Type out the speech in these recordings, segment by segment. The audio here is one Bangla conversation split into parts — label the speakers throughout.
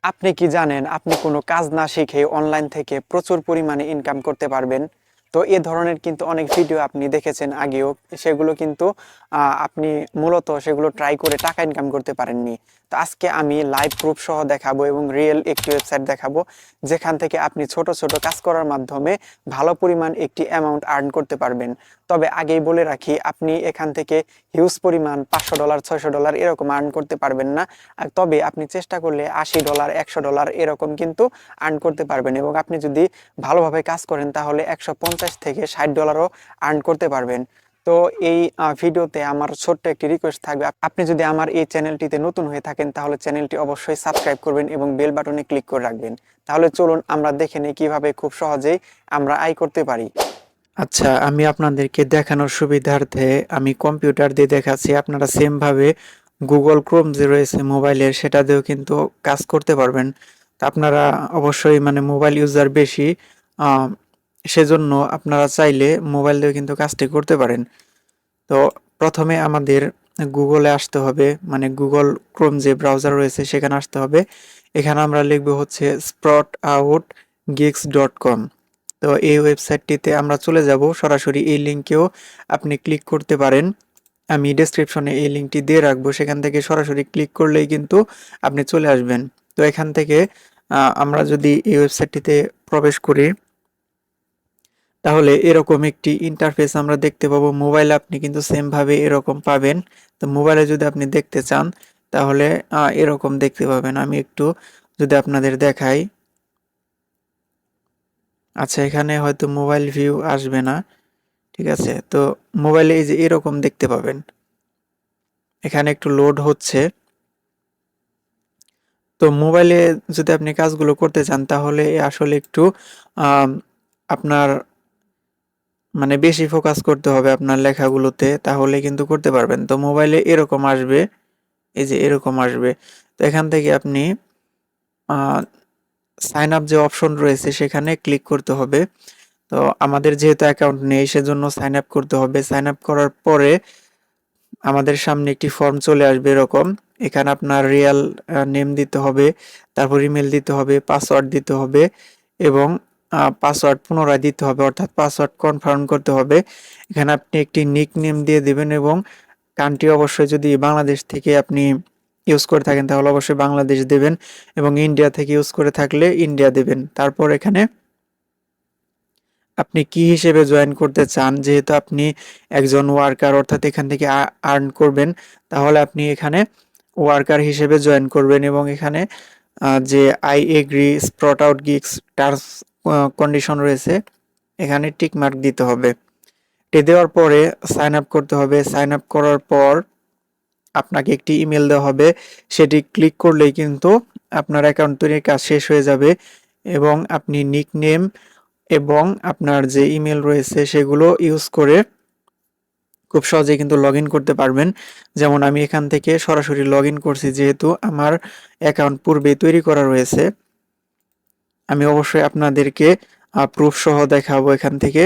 Speaker 1: আপনি কি জানেন আপনি কোনো কাজ না শিখে অনলাইন থেকে প্রচুর পরিমাণে ইনকাম করতে পারবেন? তো এ ধরনের কিন্তু অনেক ভিডিও আপনি দেখেছেন আগেও। সেগুলো কিন্তু আপনি মূলত সেগুলো ট্রাই করে টাকা ইনকাম করতে পারেননি। তো আজকে আমি লাইভ প্রুফ সহ দেখাবো এবং রিয়েল একটি ওয়েবসাইট দেখাবো, যেখান থেকে আপনি ছোট ছোট কাজ করার মাধ্যমে ভালো পরিমাণ একটি অ্যামাউন্ট আর্ন করতে পারবেন। তবে আগেই বলে রাখি, আপনি এখান থেকে হিউজ পরিমাণ $500 $600 এরকম আর্ন করতে পারবেন না। তবে আপনি চেষ্টা করলে $80 $100 এরকম কিন্তু আর্ন করতে পারবেন, এবং আপনি যদি ভালোভাবে কাজ করেন তাহলে $150 থেকে $60ও আর্ন করতে পারবেন। তো এই ভিডিওতে আমার ছোট্ট একটি রিকোয়েস্ট থাকবে, আপনি যদি আমার এই চ্যানেলটিতে নতুন হয়ে থাকেন তাহলে চ্যানেলটি অবশ্যই সাবস্ক্রাইব করবেন এবং বেল বাটনে ক্লিক করে রাখবেন। তাহলে চলুন আমরা দেখে নিই কিভাবে খুব সহজেই আমরা আয় করতে পারি। আচ্ছা, আমি আপনাদেরকে দেখানোর সুবিধার্থে আমি কম্পিউটার দিয়ে দেখাচ্ছি। আপনারা সেম ভাবে গুগল ক্রোম যে রয়েছে মোবাইলের, সেটা দিয়েও কিন্তু কাজ করতে পারবেন। তা আপনারা অবশ্যই মানে মোবাইল ইউজার বেশি, আহ, সেজন্য আপনারা চাইলে মোবাইল দিয়েও কিন্তু কাজটি করতে পারেন। তো প্রথমে আমাদের গুগলে আসতে হবে, মানে গুগল ক্রোম যে ব্রাউজার রয়েছে সেখানে আসতে হবে। এখানে আমরা লিখবো হচ্ছে sproutgigs.com। তো এই ওয়েবসাইটটিতে আমরা চলে যাব সরাসরি। এই লিঙ্কেও আপনি ক্লিক করতে পারেন, আমি ডেসক্রিপশনে এই লিঙ্কটি দিয়ে রাখবো। সেখান থেকে সরাসরি ক্লিক করলেই কিন্তু আপনি চলে আসবেন। তো এখান থেকে আমরা যদি এই ওয়েবসাইটটিতে প্রবেশ করি তাহলে এরকম একটি ইন্টারফেস আমরা দেখতে পাবো। মোবাইলে আপনি কিন্তু সেম ভাবে এরকম পাবেন। তো মোবাইলে যদি আপনি দেখতে চান তাহলে এরকম দেখতে পাবেন। আমি একটু যদি আপনাদের দেখাই। আচ্ছা, এখানে হয়তো মোবাইল ভিউ আসবে না, ঠিক আছে। তো মোবাইলে এই যে এরকম দেখতে পাবেন, এখানে একটু লোড হচ্ছে। তো মোবাইলে যদি আপনি কাজগুলো করতে চান তাহলে আসলে একটু আম, আপনার মানে বেশি ফোকাস করতে হবে আপনার লেখাগুলোতে, তাহলে কিন্তু করতে পারবেন। তো মোবাইলে এরকম আসবে, এই যে এরকম আসবে। তো এখান থেকে আপনি সাইন আপ যে অপশন রয়েছে সেখানে ক্লিক করতে হবে। তো আমাদের যেহেতু অ্যাকাউন্ট নেই সেজন্য সাইন আপ করতে হবে। সাইন আপ করার পরে আমাদের সামনে একটি ফর্ম চলে আসবে এরকম। এখানে আপনার রিয়েল নেম দিতে হবে, তারপর ইমেল দিতে হবে, পাসওয়ার্ড দিতে হবে, এবং পাসওয়ার্ড পুনরায় দিতে হবে, অর্থাৎ পাসওয়ার্ড কনফার্ম করতে হবে। এখানে আপনি একটি নিক নেম দিয়ে দিবেন, এবং কান্ট্রি অবশ্যই যদি বাংলাদেশ থেকে আপনি ইউজ করে থাকেন তাহলে অবশ্যই বাংলাদেশ দেবেন, এবং ইন্ডিয়া থেকে ইউজ করে থাকলে ইন্ডিয়া দেবেন। তারপর এখানে আপনি কি হিসেবে জয়েন করতে চান, যেহেতু আপনি একজন ওয়ার্কার অর্থাৎ এখান থেকে আর্ন করবেন, তাহলে আপনি এখানে ওয়ার্কার হিসেবে জয়েন করবেন, এবং এখানে যে I agree Sprout out Gigs terms condition রয়েছে এখানে টিক মার্ক দিতে হবে। এটি দেওয়ার পরে সাইন আপ করতে হবে। সাইন আপ করার পর আপনাকে একটি ইমেল দেওয়া হবে, সেটি ক্লিক করলেই কিন্তু আপনার অ্যাকাউন্ট তৈরির কাজ শেষ হয়ে যাবে, এবং আপনি নিকনেম এবং আপনার যে ইমেল রয়েছে সেগুলো ইউজ করে খুব সহজেই কিন্তু লগ ইন করতে পারবেন। যেমন আমি এখান থেকে সরাসরি লগ ইন করছি, যেহেতু আমার অ্যাকাউন্ট পূর্বেই তৈরি করা রয়েছে। আমি অবশ্যই আপনাদেরকে প্রুফ সহ দেখাবো এখান থেকে।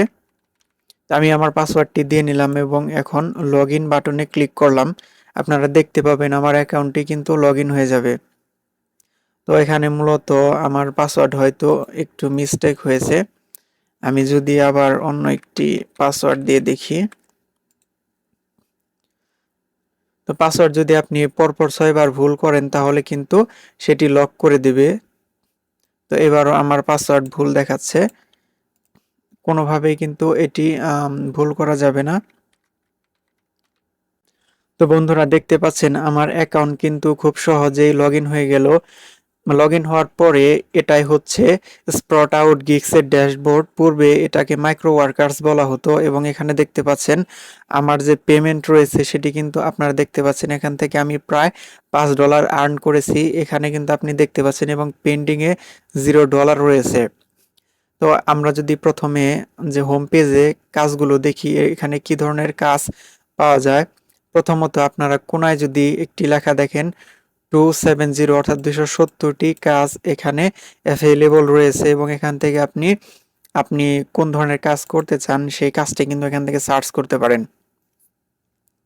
Speaker 1: আমি আমার পাসওয়ার্ডটি দিয়ে নিলাম এবং এখন লগ ইন বাটনে ক্লিক করলাম। আপনারা দেখতে পাবেন আমার অ্যাকাউন্টটি কিন্তু লগ ইন হয়ে যাবে। তো এখানে মূলত আমার পাসওয়ার্ড হয়তো একটু মিস্টেক হয়েছে। আমি যদি আবার অন্য একটি পাসওয়ার্ড দিয়ে দেখি, তো পাসওয়ার্ড যদি আপনি পরপর 6 বার ভুল করেন তাহলে কিন্তু সেটি লক করে দেবে। তো এবারও আমার পাসওয়ার্ড ভুল দেখাচ্ছে, কোনোভাবেই কিন্তু এটি ভুল করা যাবে না। তো বন্ধুরা দেখতে পাচ্ছেন আমার অ্যাকাউন্ট কিন্তু খুব সহজেই লগ ইন হয়ে গেল। লগ ইন হওয়ার পরে এটাই হচ্ছে স্প্রট আউট গিগসের ড্যাশবোর্ড। পূর্বে এটাকে মাইক্রো ওয়ার্কার্স বলা হতো, এবং এখানে দেখতে পাচ্ছেন আমার যে পেমেন্ট রয়েছে সেটি কিন্তু আপনারা দেখতে পাচ্ছেন। এখান থেকে আমি প্রায় $5 আর্ন করেছি, এখানে কিন্তু আপনি দেখতে পাচ্ছেন, এবং পেন্ডিংয়ে $0 রয়েছে। তো আমরা যদি প্রথমে যে হোম পেজে কাজগুলো দেখি, এখানে কি ধরনের কাজ পাওয়া যায়। প্রথমত আপনারা কোনায় যদি একটি লেখা দেখেন 270 অর্থাৎ 270টি কাজ এখানে অ্যাভেলেবল রয়েছে, এবং এখান থেকে আপনি আপনি কোন ধরনের কাজ করতে চান সেই কাজটি কিন্তু এখান থেকে সার্চ করতে পারেন।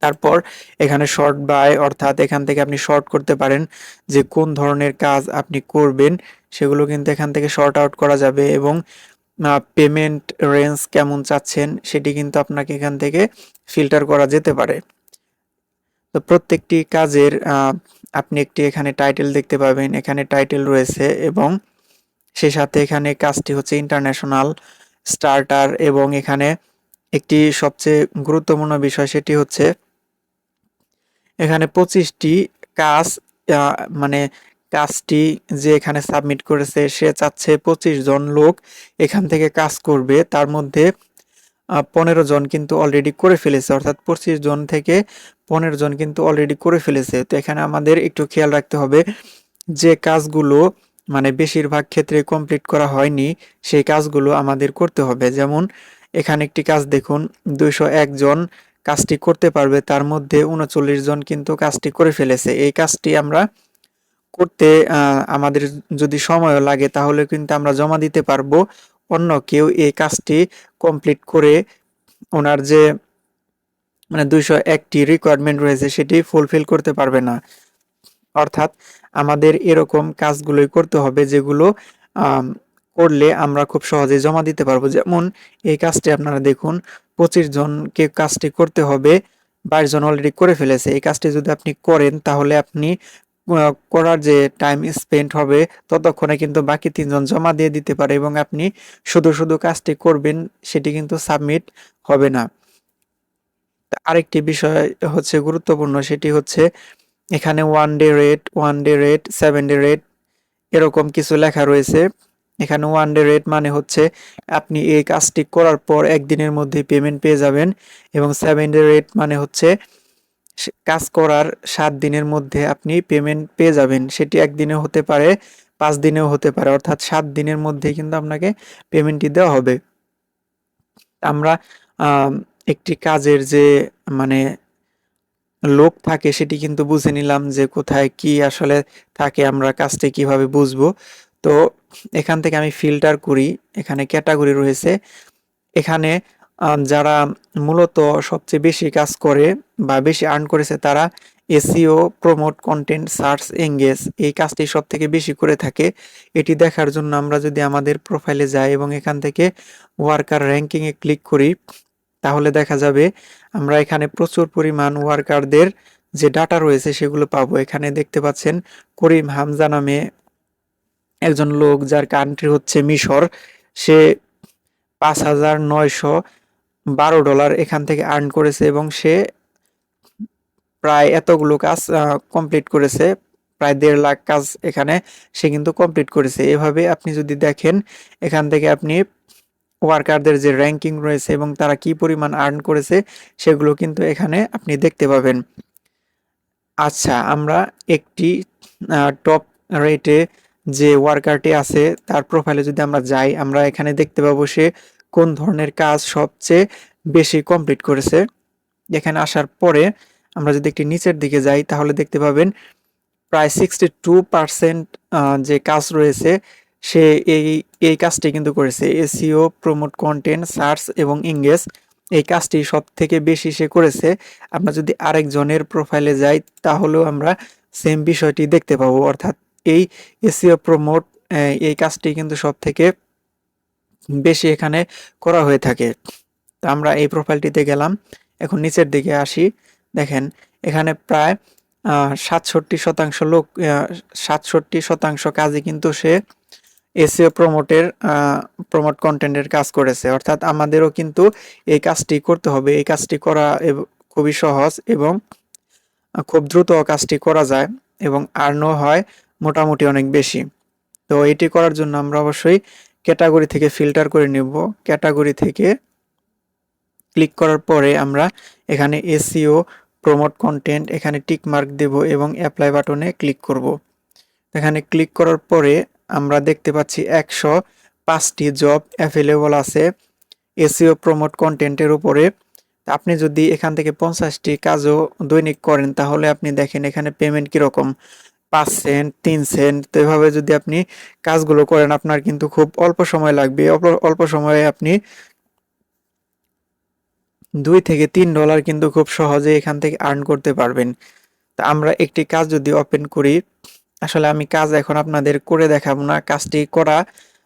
Speaker 1: তারপর এখানে শর্ট বাই, অর্থাৎ এখান থেকে আপনি শর্ট করতে পারেন যে কোন ধরনের কাজ আপনি করবেন, সেগুলো কিন্তু এখান থেকে শর্ট আউট করা যাবে। এবং পেমেন্ট রেঞ্জ কেমন চাচ্ছেন সেটি কিন্তু আপনাকে এখান থেকে ফিল্টার করা যেতে পারে। তো প্রত্যেকটি কাজের আপনি একটি এখানে টাইটেল দেখতে পাবেন, এখানে টাইটেল রয়েছে এবং সেই সাথে এখানে কাজটি হচ্ছে ইন্টারন্যাশনাল স্টার্টার। এবং এখানে একটি সবচেয়ে গুরুত্বপূর্ণ বিষয়, সেটি হচ্ছে এখানে 25টি কাজ, মানে কাজটি যে এখানে সাবমিট করেছে সে চাচ্ছে 25 জন লোক এখান থেকে কাজ করবে, তার মধ্যে 15 জন কিন্তু অলরেডি করে ফেলেছে, অর্থাৎ 25 জন থেকে 15 জন কিন্তু অলরেডি করে ফেলেছে। তো এখানে আমাদের একটু খেয়াল রাখতে হবে যে কাজগুলো মানে বেশিরভাগ ক্ষেত্রে কমপ্লিট করা হয়নি সেই কাজগুলো আমাদের করতে হবে। যেমন এখানে একটি কাজ দেখুন, 201 জন কাজটি করতে পারবে, তার মধ্যে 39 জন কিন্তু কাজটি করে ফেলেছে। এই কাজটি আমরা করতে আমাদের যদি সময়ও লাগে তাহলে কিন্তু আমরা জমা দিতে পারবো। অন্য কেউ এই কাজটি কমপ্লিট করে ওনার যে মানে 201টি রিকোয়ারমেন্ট রয়েছে সেটি ফুলফিল করতে পারবে না। অর্থাৎ আমাদের এরকম কাজগুলোই করতে হবে যেগুলো আম, করলে আমরা খুব সহজে জমা দিতে পারবো। যেমন এই কাজটি আপনারা দেখুন, 25 জনকে কাজটি করতে হবে, 22 জন অলরেডি করে ফেলেছে। এই কাজটি যদি আপনি করেন তাহলে আপনি করার যে টাইম স্পেন্ড হবে ততক্ষণে কিন্তু বাকি 3 জন জমা দিয়ে দিতে পারে এবং আপনি শুধু শুধু কাজটি করবেন, সেটি কিন্তু সাবমিট হবে না। আরেকটি বিষয় হচ্ছে গুরুত্বপূর্ণ, সেটি হচ্ছে এখানে 1 ডে রেট, 7 ডে রেট এরকম কিছু লেখা রয়েছে। এখানে 1 ডে রেট মানে হচ্ছে আপনি এই কাজটি করার পর একদিনের মধ্যে পেমেন্ট পেয়ে যাবেন, এবং 7 ডে রেট মানে হচ্ছে কাজ করার 7 দিনের মধ্যে আপনি পেমেন্ট পেয়ে যাবেন। সেটি একদিনেও হতে পারে, 5 দিনেও হতে পারে, অর্থাৎ 7 দিনের মধ্যেই কিন্তু আপনাকে পেমেন্টটি দেওয়া হবে। আমরা আম, একটি কাজের যে মানে লোক থাকে সেটি কিন্তু বুঝে নিলাম যে কোথায় কি আসলে থাকে, আমরা কাজটি কিভাবে বুঝবো। তো এখান থেকে আমি ফিল্টার করি, এখানে ক্যাটাগরি রয়েছে। এখানে যারা মূলত সবচেয়ে বেশি কাজ করে বা বেশি আর্ন করেছে তারা SEO, promote content, search engage এই কাজটি সব থেকে বেশি করে থাকে। এটি দেখার জন্য আমরা যদি আমাদের প্রোফাইলে যাই এবং এখান থেকে ওয়ার্কার র্যাঙ্কিংয়ে ক্লিক করি তাহলে দেখা যাবে আমরা এখানে প্রচুর পরিমাণ ওয়ার্কারদের যে ডাটা রয়েছে সেগুলো পাবো। এখানে দেখতে পাচ্ছেন করিম হামজা নামে একজন লোক, যার কান্ট্রি হচ্ছে মিশর, সে $5,912 এখান থেকে আর্ন করেছে এবং সে প্রায় এতগুলো কাজ কমপ্লিট করেছে, প্রায় 1.5 লাখ কাজ এখানে সে কিন্তু কমপ্লিট করেছে। এভাবে আপনি যদি দেখেন এখান থেকে আপনি ওয়ার্কারদের যে র্যাঙ্কিং রয়েছে এবং তারা কি পরিমাণ আর্ন করেছে সেগুলো কিন্তু এখানে আপনি দেখতে পাবেন। আচ্ছা, আমরা একটি টপ রেটে যে ওয়ার্কারটি আছে তার প্রোফাইলে যদি আমরা যাই, আমরা এখানে দেখতে পাবো সে কোন ধরনের কাজ সবচেয়ে বেশি কমপ্লিট করেছে। এখানে আসার পরে আমরা যদি একটি নিচের দিকে যাই তাহলে দেখতে পাবেন প্রায় 62% যে কাজ রয়েছে সে এই এই কাজটি কিন্তু করেছে। এসইও, প্রমোট কন্টেন্ট, সার্চ এবং এঙ্গেজ এই কাজটি সব থেকে বেশি সে করেছে। আমরা যদি আরেকজনের প্রোফাইলে যাই তাহলেও আমরা সেম বিষয়টি দেখতে পাবো, অর্থাৎ এই এসইও প্রমোট এই কাজটি কিন্তু সব থেকে বেশি এখানে করা হয়ে থাকে। তো আমরা এই প্রোফাইলটিতে গেলাম, এখন নিচের দিকে আসি। দেখেন এখানে প্রায় 67% লোক, 67% কাজে কিন্তু সে এসইও প্রমোট কন্টেন্টের কাজ করেছে। অর্থাৎ আমাদেরও কিন্তু এই কাজটি করতে হবে। এই কাজটি করা খুবই সহজ এবং খুব দ্রুত কাজটি করা যায় এবং আর্নও হয় মোটামুটি অনেক বেশি। তো এটি করার জন্য আমরা অবশ্যই ক্যাটাগরি থেকে ফিল্টার করে নেব। ক্যাটাগরি থেকে ক্লিক করার পরে আমরা এখানে এসইও, প্রমোট কন্টেন্ট এখানে টিক মার্ক দেব এবং অ্যাপ্লাই বাটনে ক্লিক করব। এখানে ক্লিক করার পরে আমরা দেখতে পাচ্ছি 105টি জব অ্যাভেলেবল আছে এসইও প্রমোট কন্টেন্টের উপরে। আপনি যদি এখান থেকে 50টি কাজও দৈনিক করেন তাহলে আপনি দেখেন এখানে পেমেন্ট কীরকম, 5 সেন্ট, 3 সেন্ট। তো এভাবে যদি আপনি কাজগুলো করেন আপনার কিন্তু খুব অল্প সময় লাগবে, অল্প সময়ে আপনি $2 থেকে $3 কিন্তু খুব সহজে এখান থেকে আর্ন করতে পারবেন। তা আমরা একটি কাজ যদি ওপেন করি, আসলে আমি কাজ এখন আপনাদের করে দেখাবো না, কাজটি করা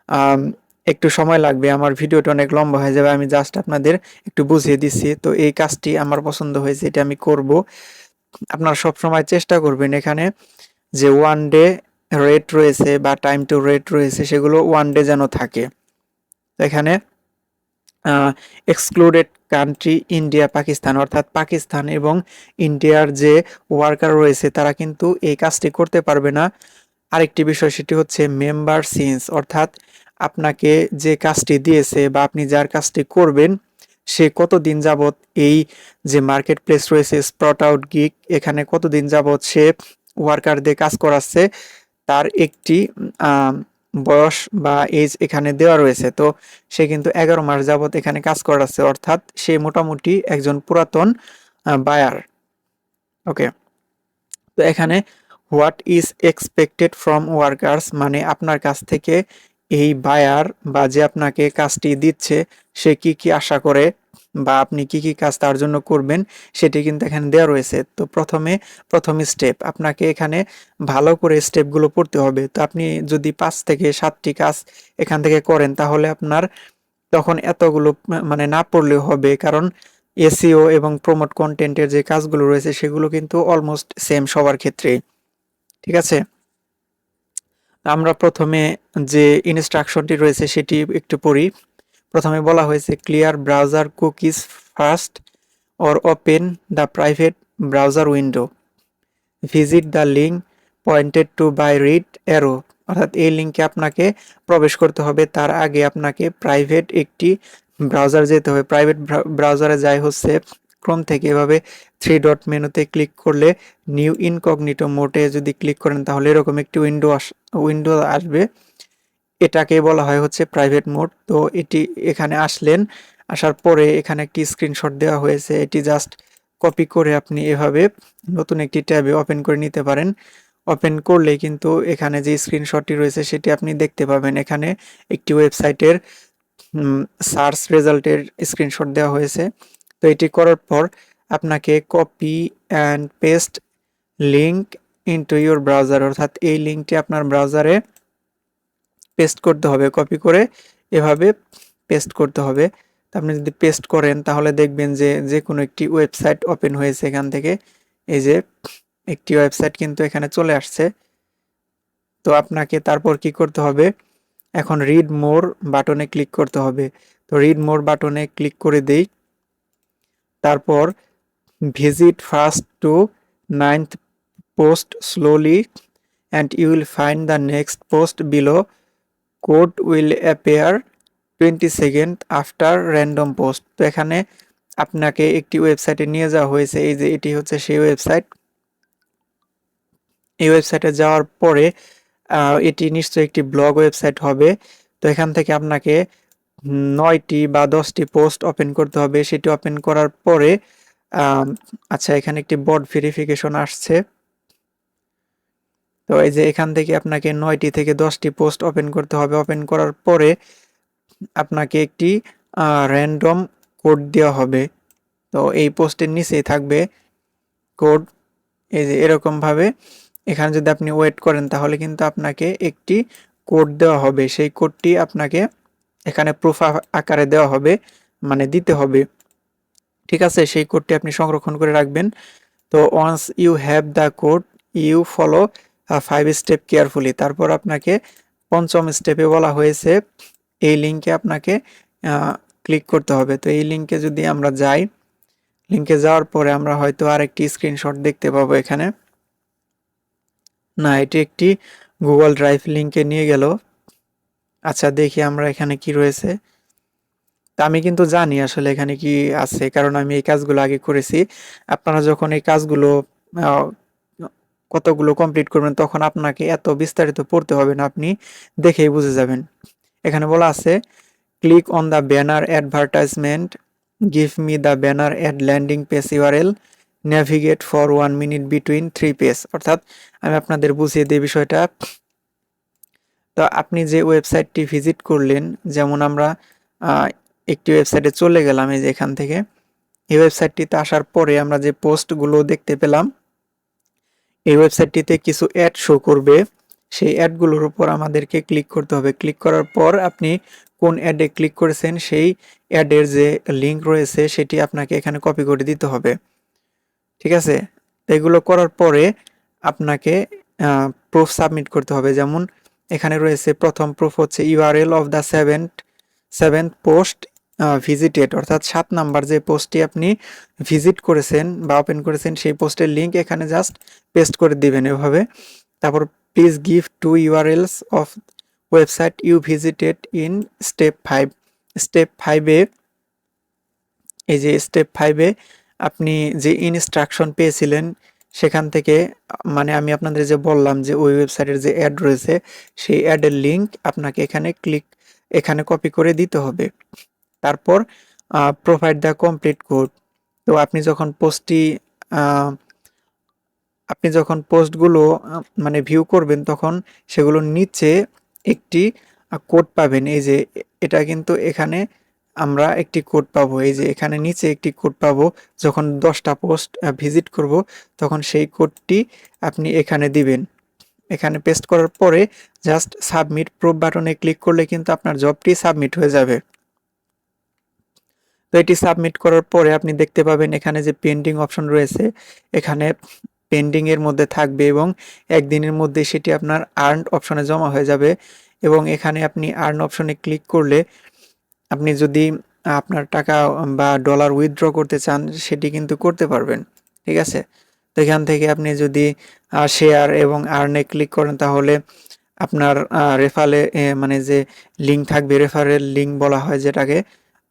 Speaker 1: আম, একটু সময় লাগবে, আমার ভিডিওটা অনেক লম্বা হয়ে যাবে, আমি জাস্ট আপনাদের একটু বুঝিয়ে দিচ্ছি। তো এই কাজটি আমার পছন্দ হয়েছে, এটা আমি করব। আপনারা সবসময় চেষ্টা করবেন এখানে যে ওয়ান ডে রেট রয়েছে বা টাইম টু রেট রয়েছে সেগুলো ওয়ান ডে যেন থাকে। তো এখানে এক্সক্লুডেড কান্ট্রি ইন্ডিয়া পাকিস্তান, অর্থাৎ পাকিস্তান এবং ইন্ডিয়ার যে ওয়ার্কার রয়েছে তারা কিন্তু এই কাজটি করতে পারবে না। আরেকটি বিষয় সেটি হচ্ছে মেম্বার সিন্স, অর্থাৎ আপনাকে যে কাজটি দিয়েছে বা আপনি যার কাজটি করবেন সে কতদিন যাবত এই যে মার্কেট প্লেস রয়েছে স্প্রট আউট গিগ, এখানে কতদিন যাবত সে ওয়ার্কারদের কাজ করাচ্ছে তার একটি আহ, বয়স বা এজ এখানে দেওয়া রয়েছে। তো সে কিন্তু 11 মাস যাবত এখানে কাজ করাচ্ছে, অর্থাৎ সে মোটামুটি একজন পুরাতন বায়ার। ওকে, তো এখানে what is expected from workers, মানে আপনার কাছ থেকে এই বায়ার বা যে আপনাকে কাজটি দিচ্ছে সে কি কি আশা করে বা আপনি কি কি কাজ তার জন্য করবেন সেটি কিন্তু এখানে দেওয়া রয়েছে। তো প্রথম স্টেপ আপনাকে এখানে ভালো করে স্টেপগুলো পড়তে হবে। তো আপনি যদি 5 থেকে 7টি কাজ এখান থেকে করেন তাহলে আপনার তখন এতগুলো মানে না পড়লেও হবে, কারণ এসইও এবং প্রমোট কন্টেন্টের যে কাজগুলো রয়েছে সেগুলো কিন্তু অলমোস্ট সেম সবার ক্ষেত্রেই। ঠিক আছে, আমরা প্রথমে যে ইনস্ট্রাকশনটি রয়েছে সেটি একটু পড়ি। প্রথমে বলা হয়েছে clear browser cookies first or open the private browser window, visit the link pointed to by red arrow, অর্থাৎ এই লিঙ্কে আপনাকে প্রবেশ করতে হবে, তার আগে আপনাকে প্রাইভেট একটি ব্রাউজার যেতে হবে। প্রাইভেট ব্রাউজারে যাই হচ্ছে ক্রোম থেকে এভাবে 3 ডট মেনুতে ক্লিক করলে নিউ ইনকগনিটো মোডে যদি ক্লিক করেন তাহলে এরকম একটি উইন্ডো আসবে, এটাকে বলা হয় হচ্ছে প্রাইভেট মোড। তো এটি এখানে আসলেন, আসার পরে এখানে একটি স্ক্রিনশট দেওয়া হয়েছে, এটি জাস্ট কপি করে আপনি এভাবে নতুন একটি ট্যাবে ওপেন করে নিতে পারেন। ওপেন করলে কিন্তু এখানে যে স্ক্রিনশটটি রয়েছে সেটি আপনি দেখতে পাবেন। এখানে একটি ওয়েবসাইটের সার্চ রেজাল্টের স্ক্রিনশট দেওয়া হয়েছে। তো এটি করার পর আপনাকে copy and paste link into your browser, অর্থাৎ এই লিঙ্কটি আপনার ব্রাউজারে পেস্ট করতে হবে, কপি করে এভাবে পেস্ট করতে হবে। তো আপনি যদি পেস্ট করেন তাহলে দেখবেন যে যে কোনো একটি ওয়েবসাইট ওপেন হয়েছে এখান থেকে, এই যে একটি ওয়েবসাইট কিন্তু এখানে চলে আসছে। তো আপনাকে তারপর কি করতে হবে, এখন রিড মোর বাটনে ক্লিক করতে হবে। তো রিড মোর বাটনে ক্লিক করে দেই, তারপর visit first to 9th post slowly and you will find the next post below, code will appear 20 second after random post. তো এখানে আপনাকে একটি ওয়েবসাইটে নিয়ে যাওয়া হয়েছে, এই যে এটি হচ্ছে সেই ওয়েবসাইট। এই ওয়েবসাইটে যাওয়ার পরে এটি নিশ্চয়ই একটি ব্লগ ওয়েবসাইট হবে। তো এখান থেকে আপনাকে 9টি বা 10টি পোস্ট ওপেন করতে হবে। সেটি ওপেন করার পরে আচ্ছা, এখানে একটি বট ভেরিফিকেশন আসছে। তো এই যে এখান থেকে আপনাকে 9টি থেকে 10টি পোস্ট ওপেন করতে হবে। ওপেন করার পরে আপনাকে একটি র্যান্ডম কোড দেওয়া হবে। তো এই পোস্টের নিচেই থাকবে কোড, এই যে এরকমভাবে এখানে যদি আপনি ওয়েট করেন তাহলে কিন্তু আপনাকে একটি কোড দেওয়া হবে। সেই কোডটি আপনাকে এখানে প্রুফ আকারে দেওয়া হবে, মানে দিতে হবে। ঠিক আছে, সেই কোডটি আপনি সংরক্ষণ করে রাখবেন। তো once you have the code you follow 5 step carefully, তারপর আপনাকে পঞ্চম স্টেপে বলা হয়েছে এই লিঙ্কে আপনাকে ক্লিক করতে হবে। তো এই লিঙ্কে যদি আমরা যাই, লিঙ্কে যাওয়ার পরে আমরা হয়তো আরেকটি স্ক্রিনশট দেখতে পাবো এখানে, না এটি একটি গুগল ড্রাইভ লিঙ্কে নিয়ে গেল। আচ্ছা দেখি আমরা এখানে কি রয়েছে। তা আমি কিন্তু জানি আসলে এখানে কি আছে, কারণ আমি এই কাজগুলো আগে করেছি। আপনারা যখন এই কাজগুলো আহ, কতগুলো কমপ্লিট করবেন তখন আপনাকে এত বিস্তারিত পড়তে হবে না, আপনি দেখেই বুঝে যাবেন। এখানে বলা আছে click on the banner advertisement, give me the banner add landing page URL, navigate for 1 minute between 3 page. অর্থাৎ আমি আপনাদের বুঝিয়ে দিই বিষয়টা। তো আপনি যে ওয়েবসাইটটি ভিজিট করলেন, যেমন আমরা একটি ওয়েবসাইটে চলে গেলাম এই যে এখান থেকে, এই ওয়েবসাইটটিতে আসার পরে আমরা যে পোস্টগুলো দেখতে পেলাম, এই ওয়েবসাইটটিতে কিছু অ্যাড শো করবে। সেই অ্যাডগুলোর উপর আমাদেরকে ক্লিক করতে হবে। ক্লিক করার পর আপনি কোন অ্যাডে ক্লিক করেছেন সেই অ্যাডের যে লিঙ্ক রয়েছে সেটি আপনাকে এখানে কপি করে দিতে হবে। ঠিক আছে? তো এগুলো করার পরে আপনাকে প্রুফ সাবমিট করতে হবে। যেমন এখানে রয়েছে প্রথম প্রুফ হচ্ছে URL of the seventh post visited, অর্থাৎ 7 নাম্বার যে পোস্টটি আপনি ভিজিট করেছেন বা ওপেন করেছেন সেই পোস্টের লিঙ্ক এখানে জাস্ট পেস্ট করে দিবেন এভাবে। তারপর please give two URLs of website you visited in step 5। Step 5-এ এই যে স্টেপ 5-এ আপনি যে ইনস্ট্রাকশন পেয়েছিলেন সেখান থেকে, মানে আমি আপনাদের যে বললাম যে ওই ওয়েবসাইটের যে অ্যাড রয়েছে সেই অ্যাডের লিঙ্ক আপনাকে এখানে কপি করে দিতে হবে। তারপর প্রোভাইড দ্য কমপ্লিট কোড। তো আপনি যখন পোস্টগুলো মানে ভিউ করবেন তখন সেগুলোর নিচে একটি কোড পাবেন। এই যে এটা কিন্তু এখানে আমরা একটি কোড পাবো, এই যে এখানে নিচে একটি কোড পাবো। যখন 10টা পোস্ট ভিজিট করব তখন সেই কোডটি আপনি এখানে দিবেন। এখানে পেস্ট করার পরে জাস্ট সাবমিট প্রুফ বাটনে ক্লিক করলে কিন্তু আপনার জবটি সাবমিট হয়ে যাবে। তো এটি সাবমিট করার পরে আপনি দেখতে পাবেন এখানে যে পেন্ডিং অপশন রয়েছে, এখানে পেন্ডিং এর মধ্যে থাকবে এবং একদিনের মধ্যে সেটি আপনার আর্নড অপশনে জমা হয়ে যাবে। এবং এখানে আপনি আর্ন অপশনে ক্লিক করলে আপনি যদি আপনার টাকা বা ডলার উইথড্র করতে চান সেটি কিন্তু করতে পারবেন। ঠিক আছে? তো এখান থেকে আপনি যদি শেয়ার এবং আর্নে ক্লিক করেন তাহলে আপনার রেফারে মানে যে লিঙ্ক থাকবে, রেফারেল লিঙ্ক বলা হয় যেটাকে,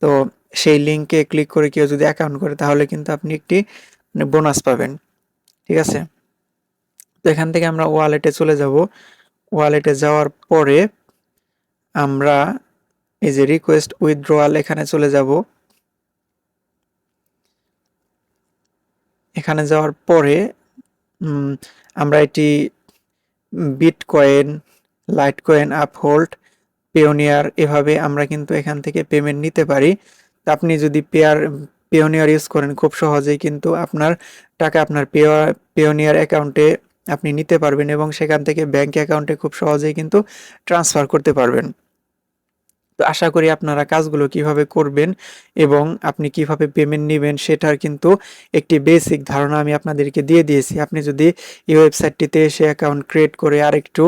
Speaker 1: তো সেই লিঙ্কে ক্লিক করে কেউ যদি অ্যাকাউন্ট করে তাহলে কিন্তু আপনি একটি মানে বোনাস পাবেন। ঠিক আছে? তো এখান থেকে আমরা ওয়ালেটে চলে যাব। ওয়ালেটে যাওয়ার পরে আমরা এই যে রিকোয়েস্ট উইথড্রয়াল এখানে চলে যাব। এখানে যাওয়ার পরে আমরা এটি বিটকয়েন, লাইটকয়েন, আপহোল্ড, পেওনিয়ার এভাবে আমরা কিন্তু এখান থেকে পেমেন্ট নিতে পারি। তো আপনি যদি পেওনিয়ার ইউজ করেন খুব সহজেই কিন্তু আপনার টাকা আপনার পেওনিয়ার অ্যাকাউন্টে আপনি নিতে পারবেন এবং সেখান থেকে ব্যাংক অ্যাকাউন্টে খুব সহজেই কিন্তু ট্রান্সফার করতে পারবেন। তো আশা করি আপনারা কাজগুলো কিভাবে করবেন এবং আপনি কিভাবে পেমেন্ট নেবেন সেটার কিন্তু একটি বেসিক ধারণা আমি আপনাদেরকে দিয়ে দিয়েছি। আপনি যদি এই ওয়েবসাইটটিতে এসে অ্যাকাউন্ট ক্রিয়েট করে আরেকটু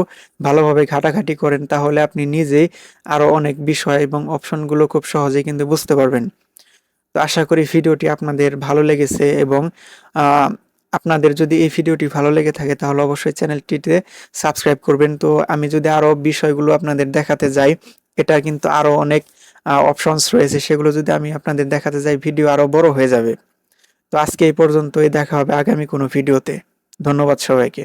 Speaker 1: ভালোভাবে ঘাটাঘাটি করেন তাহলে আপনি নিজেই আরও অনেক বিষয় এবং অপশনগুলো খুব সহজেই কিন্তু বুঝতে পারবেন। তো আশা করি ভিডিওটি আপনাদের ভালো লেগেছে এবং আপনাদের যদি এই ভিডিওটি ভালো লেগে থাকে তাহলে অবশ্যই চ্যানেলটিতে সাবস্ক্রাইব করবেন। তো আমি যদি আরও বিষয়গুলো আপনাদের দেখাতে যাই, এটা কিন্তু আরও অনেক অপশনস রয়েছে, সেগুলো যদি আমি আপনাদের দেখাতে যাই ভিডিও আরও বড় হয়ে যাবে। তো আজকে এই পর্যন্তই, দেখা হবে আগামী কোনো ভিডিওতে। ধন্যবাদ সবাইকে।